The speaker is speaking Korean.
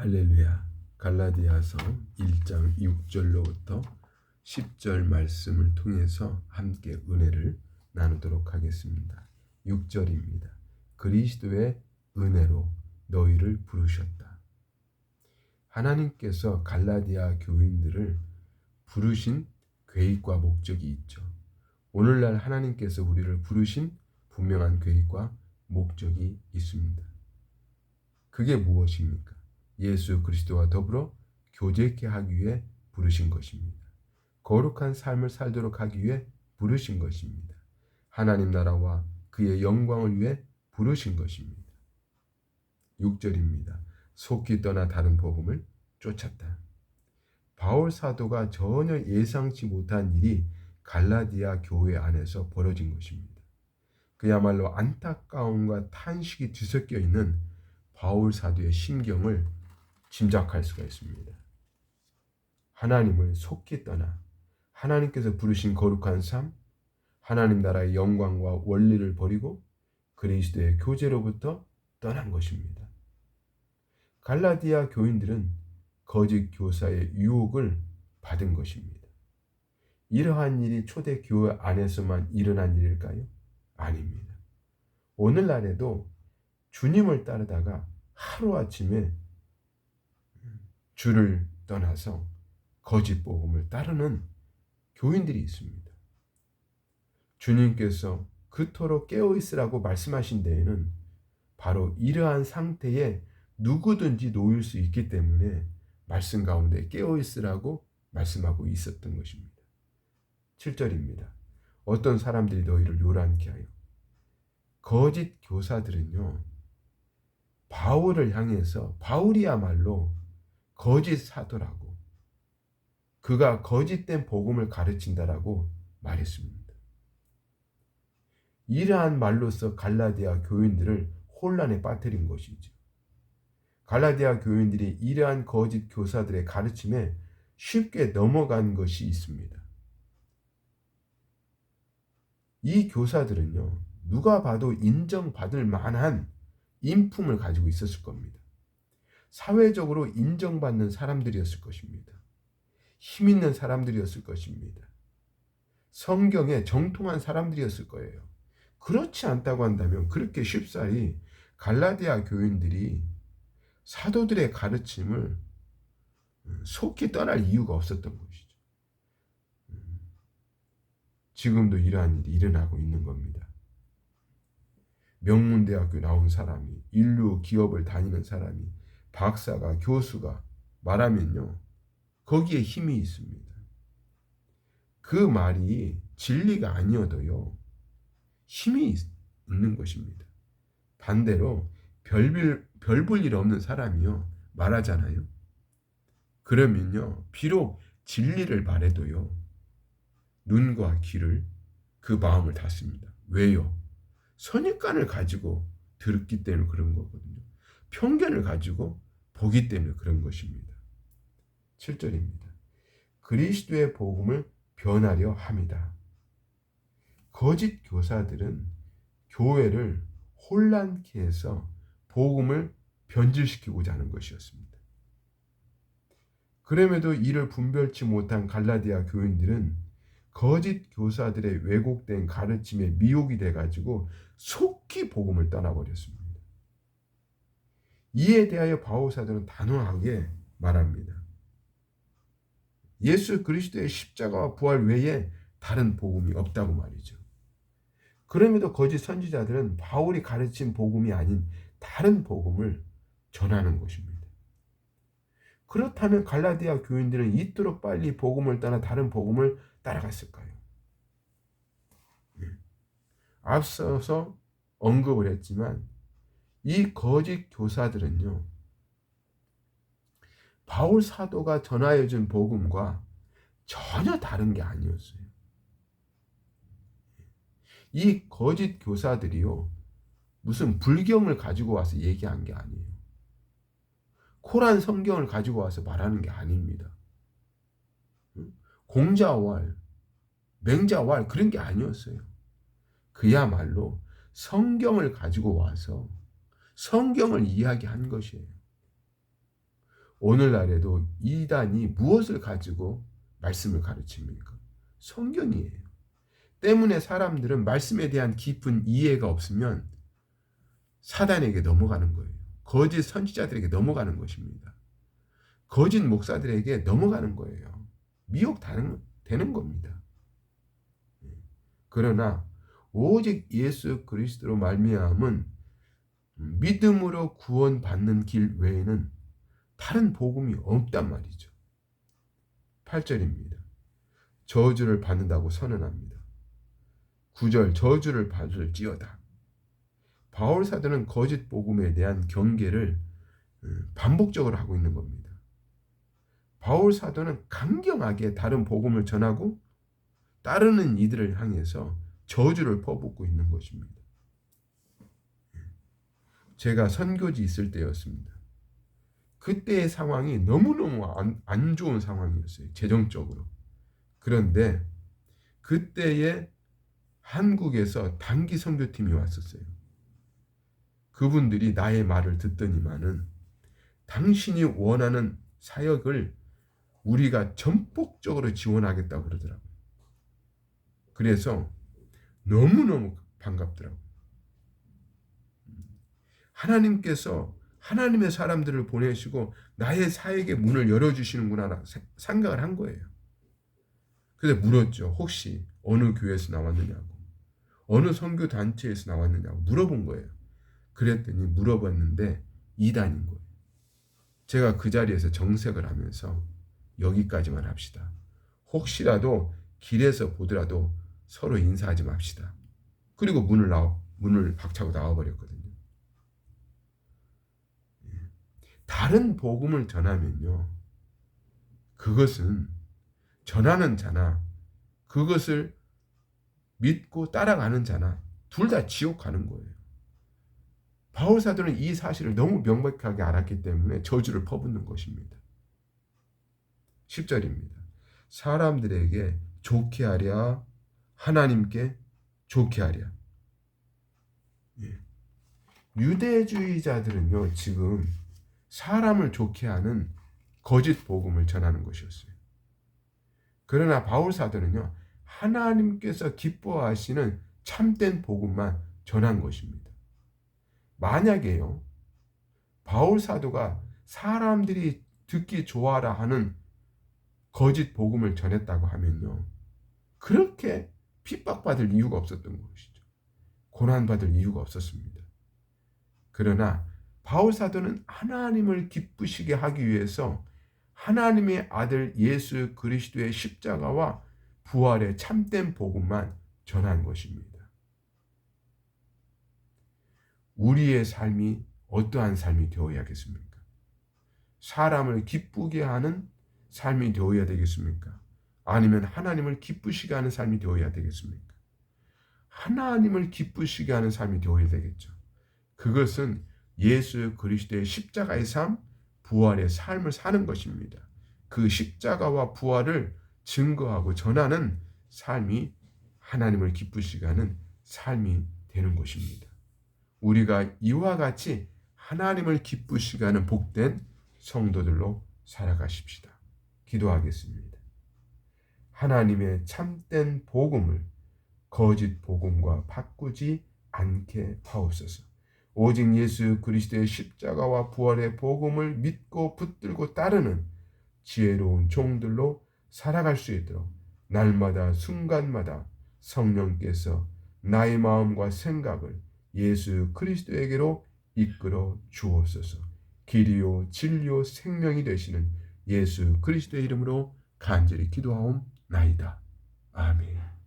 할렐루야. 갈라디아서 1장 6절로부터 10절 말씀을 통해서 함께 은혜를 나누도록 하겠습니다. 6절입니다. 그리스도의 은혜로 너희를 부르셨다. 하나님께서 갈라디아 교인들을 부르신 계획과 목적이 있죠. 오늘날 하나님께서 우리를 부르신 분명한 계획과 목적이 있습니다. 그게 무엇입니까? 예수 그리스도와 더불어 교제케 하기 위해 부르신 것입니다. 거룩한 삶을 살도록 하기 위해 부르신 것입니다. 하나님 나라와 그의 영광을 위해 부르신 것입니다. 6절입니다. 속히 떠나 다른 복음을 쫓았다. 바울 사도가 전혀 예상치 못한 일이 갈라디아 교회 안에서 벌어진 것입니다. 그야말로 안타까움과 탄식이 뒤섞여 있는 바울 사도의 심경을 짐작할 수가 있습니다. 하나님을 속히 떠나 하나님께서 부르신 거룩한 삶, 하나님 나라의 영광과 원리를 버리고 그리스도의 교제로부터 떠난 것입니다. 갈라디아 교인들은 거짓 교사의 유혹을 받은 것입니다. 이러한 일이 초대 교회 안에서만 일어난 일일까요? 아닙니다. 오늘날에도 주님을 따르다가 하루아침에 주를 떠나서 거짓 복음을 따르는 교인들이 있습니다. 주님께서 그토록 깨어있으라고 말씀하신 데에는 바로 이러한 상태에 누구든지 놓일 수 있기 때문에 말씀 가운데 깨어있으라고 말씀하고 있었던 것입니다. 7절입니다. 어떤 사람들이 너희를 요란케 하여. 거짓 교사들은요, 바울을 향해서 바울이야말로 거짓 사도라고, 그가 거짓된 복음을 가르친다라고 말했습니다. 이러한 말로서 갈라디아 교인들을 혼란에 빠뜨린 것이죠. 갈라디아 교인들이 이러한 거짓 교사들의 가르침에 쉽게 넘어간 것이 있습니다. 이 교사들은요, 누가 봐도 인정받을 만한 인품을 가지고 있었을 겁니다. 사회적으로 인정받는 사람들이었을 것입니다. 힘 있는 사람들이었을 것입니다. 성경에 정통한 사람들이었을 거예요. 그렇지 않다고 한다면 그렇게 쉽사리 갈라디아 교인들이 사도들의 가르침을 속히 떠날 이유가 없었던 것이죠. 지금도 이러한 일이 일어나고 있는 겁니다. 명문대학교 나온 사람이, 인류 기업을 다니는 사람이, 박사가, 교수가 말하면요, 거기에 힘이 있습니다. 그 말이 진리가 아니어도요, 힘이 있는 것입니다. 반대로 별 볼 일 없는 사람이요, 말하잖아요. 그러면요, 비록 진리를 말해도요, 눈과 귀를, 그 마음을 닫습니다. 왜요? 선입관을 가지고 들었기 때문에 그런 거거든요. 편견을 가지고 보기 때문에 그런 것입니다. 7절입니다. 그리스도의 복음을 변하려 함이다. 거짓 교사들은 교회를 혼란케 해서 복음을 변질시키고자 하는 것이었습니다. 그럼에도 이를 분별치 못한 갈라디아 교인들은 거짓 교사들의 왜곡된 가르침에 미혹이 돼가지고 속히 복음을 떠나버렸습니다. 이에 대하여 바울 사도는 단호하게 말합니다. 예수 그리스도의 십자가와 부활 외에 다른 복음이 없다고 말이죠. 그럼에도 거짓 선지자들은 바울이 가르친 복음이 아닌 다른 복음을 전하는 것입니다. 그렇다면 갈라디아 교인들은 이토록 빨리 복음을 떠나 다른 복음을 따라갔을까요? 앞서서 언급을 했지만 이 거짓 교사들은요, 바울 사도가 전하여 준 복음과 전혀 다른 게 아니었어요. 이 거짓 교사들이요, 무슨 불경을 가지고 와서 얘기한 게 아니에요. 코란 성경을 가지고 와서 말하는 게 아닙니다. 공자왈, 맹자왈 그런 게 아니었어요. 그야말로 성경을 가지고 와서 성경을 이야기한 것이에요. 오늘날에도 이단이 무엇을 가지고 말씀을 가르칩니까? 성경이에요. 때문에 사람들은 말씀에 대한 깊은 이해가 없으면 사단에게 넘어가는 거예요. 거짓 선지자들에게 넘어가는 것입니다. 거짓 목사들에게 넘어가는 거예요. 미혹되는 겁니다. 그러나 오직 예수 그리스도로 말미암은 믿음으로 구원받는 길 외에는 다른 복음이 없단 말이죠. 8절입니다. 저주를 받는다고 선언합니다. 9절 저주를 받을지어다. 바울 사도는 거짓 복음에 대한 경계를 반복적으로 하고 있는 겁니다. 바울 사도는 강경하게 다른 복음을 전하고 따르는 이들을 향해서 저주를 퍼붓고 있는 것입니다. 제가 선교지 있을 때였습니다. 그때의 상황이 너무너무 안 좋은 상황이었어요. 재정적으로. 그런데 그때에 한국에서 단기 선교팀이 왔었어요. 그분들이 나의 말을 듣더니만은 당신이 원하는 사역을 우리가 전폭적으로 지원하겠다고 그러더라고요. 그래서 너무너무 반갑더라고요. 하나님께서 하나님의 사람들을 보내시고 나의 사역의 문을 열어주시는구나 생각을 한 거예요. 그래서 물었죠. 혹시 어느 교회에서 나왔느냐고, 어느 선교단체에서 나왔느냐고 물어본 거예요. 그랬더니 물어봤는데 이단인 거예요. 제가 그 자리에서 정색을 하면서 여기까지만 합시다. 혹시라도 길에서 보더라도 서로 인사하지 맙시다. 그리고 문을 박차고 나와버렸거든요. 다른 복음을 전하면요, 그것은 전하는 자나 그것을 믿고 따라가는 자나 둘 다 지옥 가는 거예요. 바울 사도는 이 사실을 너무 명백하게 알았기 때문에 저주를 퍼붓는 것입니다. 10절입니다. 사람들에게 좋게 하랴 하나님께 좋게 하랴. 유대주의자들은요, 지금 사람을 좋게 하는 거짓 복음을 전하는 것이었어요. 그러나 바울 사도는요, 하나님께서 기뻐하시는 참된 복음만 전한 것입니다. 만약에요, 바울 사도가 사람들이 듣기 좋아라 하는 거짓 복음을 전했다고 하면요, 그렇게 핍박받을 이유가 없었던 것이죠. 고난받을 이유가 없었습니다. 그러나 바울 사도는 하나님을 기쁘시게 하기 위해서 하나님의 아들 예수 그리스도의 십자가와 부활의 참된 복음만 전한 것입니다. 우리의 삶이 어떠한 삶이 되어야겠습니까? 사람을 기쁘게 하는 삶이 되어야 되겠습니까? 아니면 하나님을 기쁘시게 하는 삶이 되어야 되겠습니까? 하나님을 기쁘시게 하는 삶이 되어야 되겠죠. 그것은 예수 그리스도의 십자가의 삶, 부활의 삶을 사는 것입니다. 그 십자가와 부활을 증거하고 전하는 삶이 하나님을 기쁘시게 하는 삶이 되는 것입니다. 우리가 이와 같이 하나님을 기쁘시게 하는 복된 성도들로 살아가십시다. 기도하겠습니다. 하나님의 참된 복음을 거짓 복음과 바꾸지 않게 하옵소서. 오직 예수 그리스도의 십자가와 부활의 복음을 믿고 붙들고 따르는 지혜로운 종들로 살아갈 수 있도록 날마다 순간마다 성령께서 나의 마음과 생각을 예수 그리스도에게로 이끌어 주옵소서. 길이요 진리요 생명이 되시는 예수 그리스도의 이름으로 간절히 기도하옵나이다. 아멘.